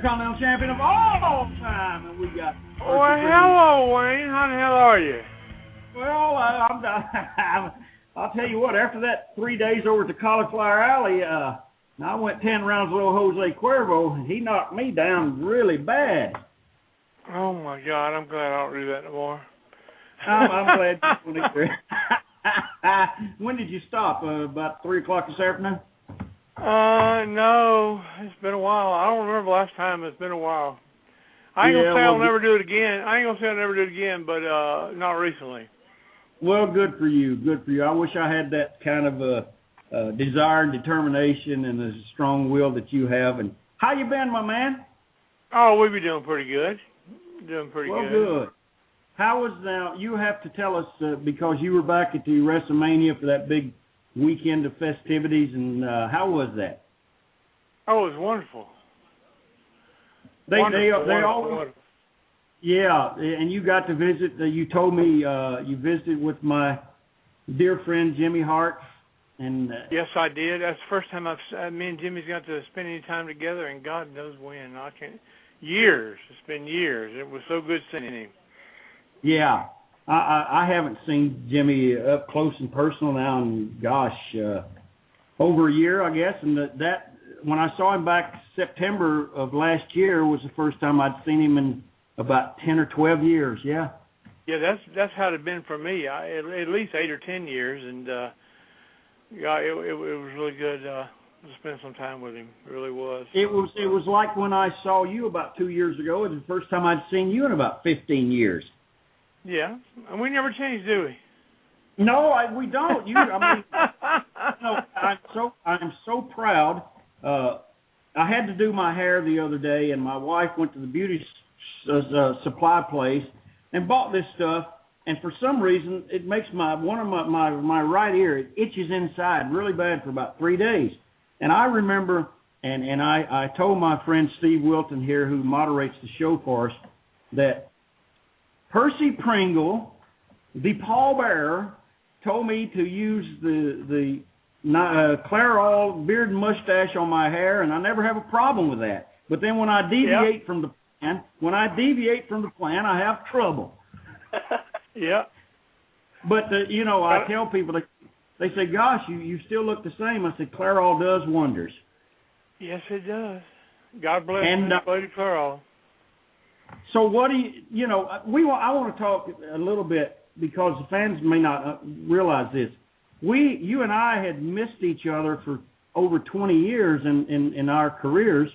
Intercontinental Champion of all time, and we got. Well, hello, Wayne. How the hell are you? Well, I'll tell you what. After that 3 days over at the Cauliflower Alley, I went 10 rounds with little Jose Cuervo, and he knocked me down really bad. Oh my God! I'm glad I don't do that no more. I'm glad you went there. When did you stop? About 3 o'clock this afternoon? No, it's been a while. I don't remember the last time. It's been a while. I ain't gonna say I'll never do it again. But not recently. Well, good for you. Good for you. I wish I had that kind of desire and determination and a strong will that you have. And how you been, my man? Oh, we be doing pretty good. Doing pretty good. Well, good. How was now? You have to tell us because you were back at the WrestleMania for that big weekend of festivities, and how was that? Oh, it was wonderful. They always. Yeah, and you got to visit. You told me you visited with my dear friend Jimmy Hart, and yes, I did. That's the first time me and Jimmy's got to spend any time together, and God knows when. I can't. Years. It's been years. It was so good seeing him. Yeah, I haven't seen Jimmy up close and personal now in, gosh, over a year, I guess. And that when I saw him back September of last year was the first time I'd seen him in about 10 or 12 years, yeah. Yeah, that's how it had been for me. At least 8 or 10 years, and yeah, it was really good to spend some time with him. It really was. It was like when I saw you about 2 years ago. It was the first time I'd seen you in about 15 years. Yeah, and we never change, do we? No, we don't. I'm so proud. I had to do my hair the other day, and my wife went to the beauty supply place and bought this stuff. And for some reason, it makes my right ear, it itches inside really bad for about 3 days. And I remember, and I told my friend Steve Wilton here, who moderates the show for us, that Percy Pringle, the pallbearer, told me to use the Clairol beard and mustache on my hair, and I never have a problem with that. But then when I deviate from the plan, I have trouble. Yeah. But I tell people they say, "Gosh, you still look the same." I said, "Clairol does wonders." Yes, it does. God bless Lady Clairol. So what do I want to talk a little bit because the fans may not realize this. You and I had missed each other for over 20 years in our careers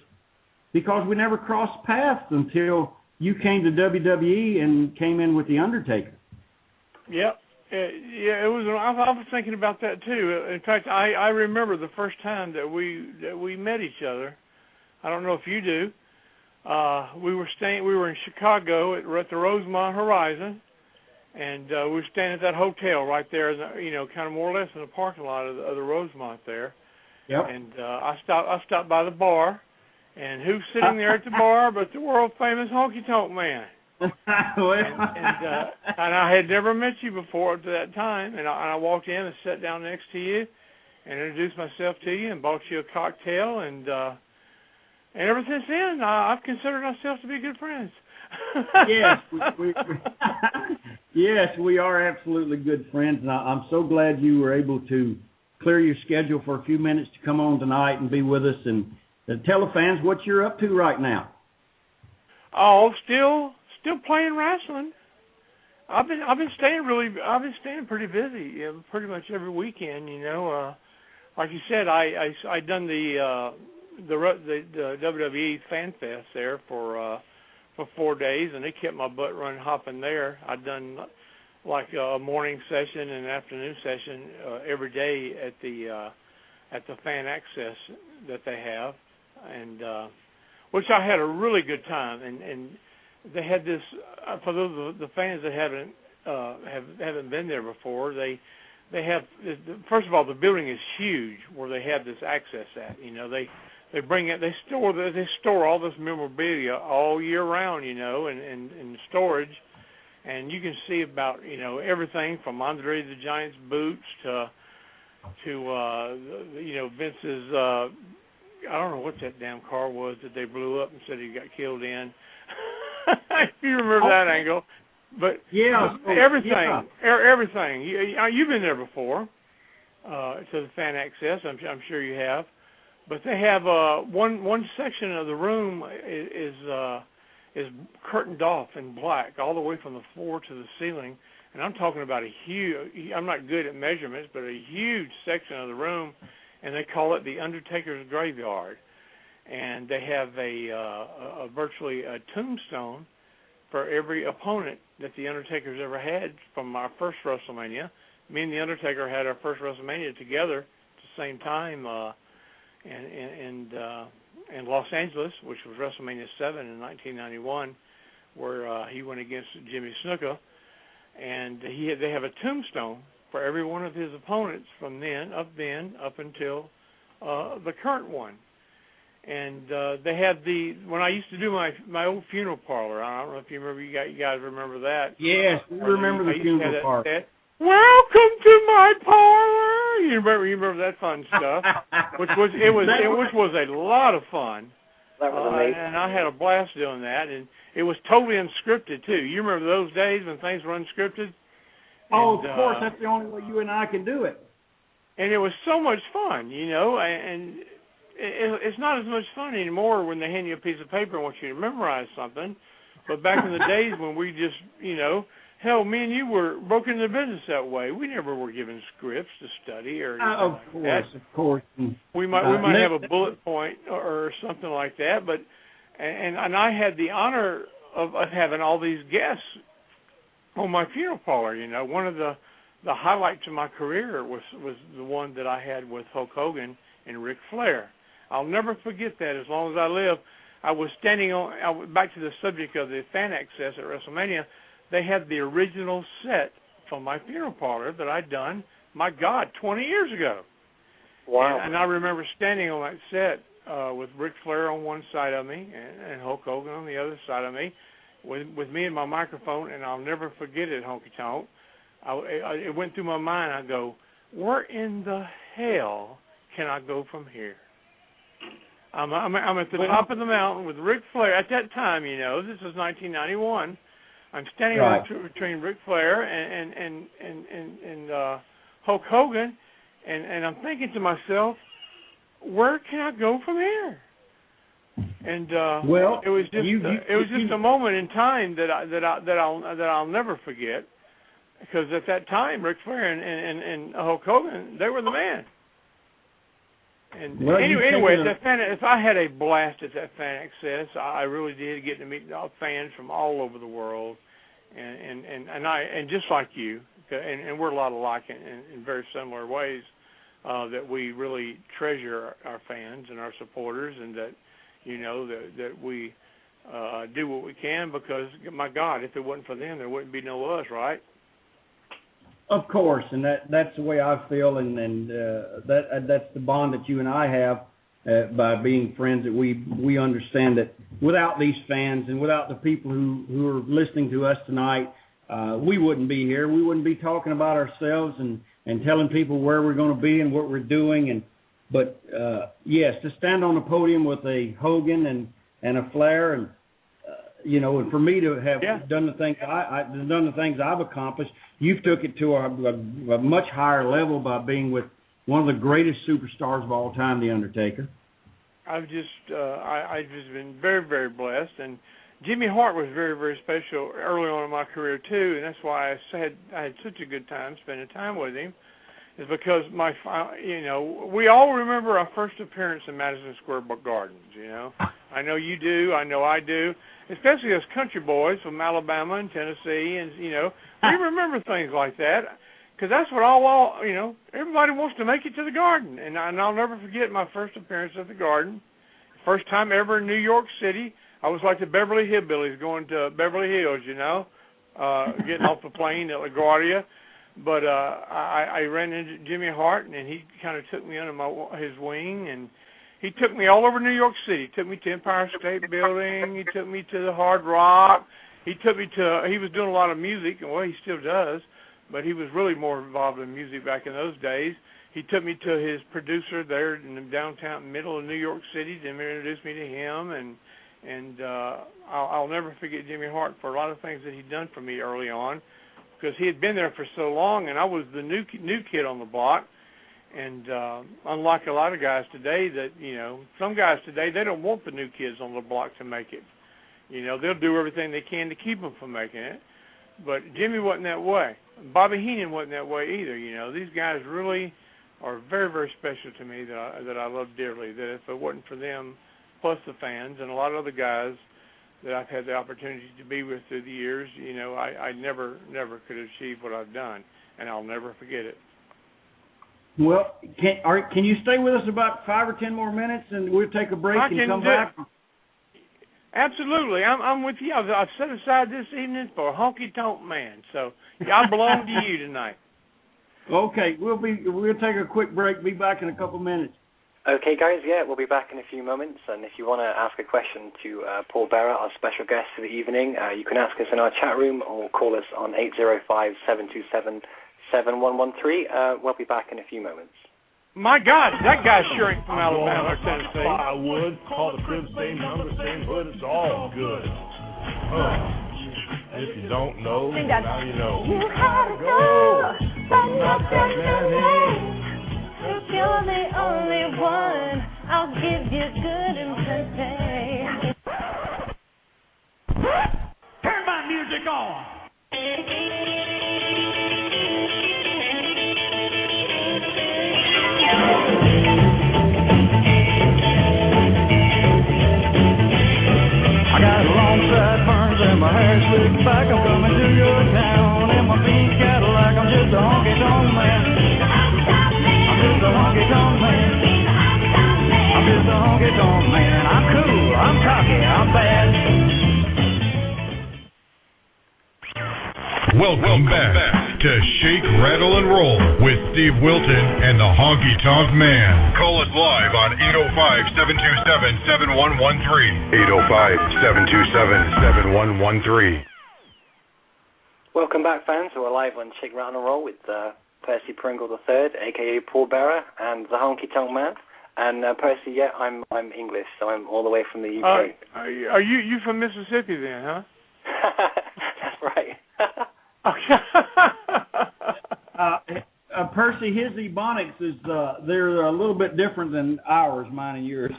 because we never crossed paths until you came to WWE and came in with The Undertaker. Yep. Yeah, it was. I was thinking about that too. In fact, I remember the first time that we met each other. I don't know if you do. We were in Chicago at the Rosemont Horizon, and we were staying at that hotel right there, kind of more or less in the parking lot of the Rosemont there. Yep. And I stopped by the bar, and who's sitting there at the bar but the world famous Honky Tonk Man. And I had never met you before at that time, and I walked in and sat down next to you and introduced myself to you and bought you a cocktail, and ever since then, I've considered ourselves to be good friends. Yes, we are absolutely good friends, and I'm so glad you were able to clear your schedule for a few minutes to come on tonight and be with us and tell the fans what you're up to right now. Oh, still playing wrestling. I've been staying pretty busy, pretty much every weekend. Like you said, I done the WWE Fan Fest there for 4 days, and they kept my butt running hopping there. I'd done like a morning session and an afternoon session every day at the fan access that they have, and which I had a really good time. And they had this for those of the fans that haven't been there before. They have, first of all, the building is huge where they have this access at. They bring it. They store all this memorabilia all year round. In storage, and you can see about everything from Andre the Giant's boots to Vince's I don't know what that damn car was that they blew up and said he got killed in. If you remember that angle. But yeah, everything. Everything. You've been there before, to the fan access. I'm sure you have. But they have one section of the room is curtained off in black all the way from the floor to the ceiling. And I'm talking about a huge, I'm not good at measurements, but a huge section of the room, and they call it the Undertaker's Graveyard. And they have virtually a tombstone for every opponent that the Undertaker's ever had from our first WrestleMania. Me and the Undertaker had our first WrestleMania together at the same time in Los Angeles, which was WrestleMania 7 in 1991, where he went against Jimmy Snuka. And they have a tombstone for every one of his opponents from then up until the current one. And they had when I used to do my old funeral parlor. I don't know if you guys remember that. Yes, we remember the funeral parlor. Welcome to my parlor. You remember that fun stuff, which was a lot of fun. That was amazing. And I had a blast doing that, and it was totally unscripted too. You remember those days when things were unscripted? Oh, of course. That's the only way you and I can do it. And it was so much fun, and it's not as much fun anymore when they hand you a piece of paper and want you to memorize something. But back in the days when we just, hell, me and you were broken into business that way. We never were given scripts to study or anything of course. We might have a bullet point or something like that, but and I had the honor of having all these guests on my funeral parlor. One of the highlights of my career was the one that I had with Hulk Hogan and Ric Flair. I'll never forget that as long as I live. I was standing back to the subject of the fan access at WrestleMania. They had the original set from my funeral parlor that I'd done, my God, 20 years ago. Wow. And I remember standing on that set with Ric Flair on one side of me and Hulk Hogan on the other side of me, with me and my microphone, and I'll never forget it, Honky Tonk. It went through my mind. I go, where in the hell can I go from here? I'm at the top of the mountain with Ric Flair. At that time, this was 1991. I'm standing right between Ric Flair and Hulk Hogan, and I'm thinking to myself, where can I go from here? And it was just a moment in time that I'll never forget, because at that time Ric Flair and Hulk Hogan, they were the man. And anyway, if I had a blast at that fan access, I really did get to meet fans from all over the world, and just like you, and we're a lot alike in very similar ways, that we really treasure our fans and our supporters, and that that we do what we can, because my God, if it wasn't for them, there wouldn't be no us, right? Of course, and that's the way I feel, and that's the bond that you and I have by being friends. That we understand that without these fans and without the people who are listening to us tonight, we wouldn't be here. We wouldn't be talking about ourselves and telling people where we're going to be and what we're doing. But yes, to stand on the podium with a Hogan and a Flair, and and for me to have done the things I've accomplished, you've took it to a much higher level by being with one of the greatest superstars of all time, The Undertaker. I've just been very, very blessed, and Jimmy Hart was very, very special early on in my career too, and that's why I had such a good time spending time with him. Is because we all remember our first appearance in Madison Square Gardens. I know you do. I know I do. Especially as country boys from Alabama and Tennessee, and we remember things like that, because that's what everybody wants to make it to the Garden, and I'll never forget my first appearance at the Garden, first time ever in New York City. I was like the Beverly Hillbillies going to Beverly Hills, getting off the plane at LaGuardia, but I ran into Jimmy Hart, and he kind of took me under his wing, and he took me all over New York City. He took me to Empire State Building. He took me to the Hard Rock. He was doing a lot of music, and he still does, but he was really more involved in music back in those days. he took me to his producer there in the downtown middle of New York City to introduce me to him, and I'll never forget Jimmy Hart for a lot of things that he'd done for me early on, because he had been there for so long, and I was the new kid on the block. And unlike a lot of guys today, that some guys today, they don't want the new kids on the block to make it. They'll do everything they can to keep them from making it. But Jimmy wasn't that way. Bobby Heenan wasn't that way either. These guys really are very, very special to me that I love dearly. That if it wasn't for them, plus the fans and a lot of other guys that I've had the opportunity to be with through the years, I never could achieve what I've done, and I'll never forget it. Well, can you stay with us about 5 or 10 more minutes, and we'll take a break and come back? Absolutely, I'm with you. I've set aside this evening for Honky Tonk Man, so I belong to you tonight. Okay, we'll take a quick break. Be back in a couple minutes. Okay, guys, we'll be back in a few moments, and if you want to ask a question to Paul Bearer, our special guest for the evening, you can ask us in our chat room or call us on 805-727-7113. We'll be back in a few moments. My God, that guy sure ain't from Alabama or Tennessee. I would call the crib, same number, same hood, it's all good. If you don't know, now you know. You gotta go, but not destination. If you're the only one, I'll give you good and plenty. Turn my music on. I got long sideburns and my hair slicked back. I'm coming to your town in my pink Cadillac. I'm just a honky tonk man. I'm just a honky tonk man. I'm just a honky tonk man. I'm cool, I'm cocky, I'm bad. Welcome back to Shake, Rattle, and Roll with Steve Wilton and the Honky Tonk Man. Call us live on 805-727-7113. 805-727-7113. Welcome back, fans. We're live on Shake Rattle Roll with Percy Pringle III, a.k.a. Paul Bearer, and the Honky Tonk Man. And Percy, I'm English, so I'm all the way from the UK. Are you from Mississippi then, huh? That's right. Percy, his Ebonics is they're a little bit different than ours, mine and yours.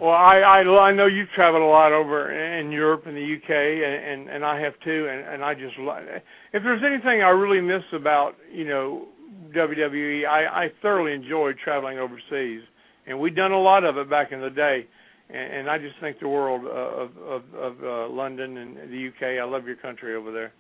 Well, I know you've traveled a lot over in Europe and the UK, and I have too, and I just if there's anything I really miss about WWE, I thoroughly enjoyed traveling overseas, and we'd done a lot of it back in the day. And I just think the world of London and the UK, I love your country over there.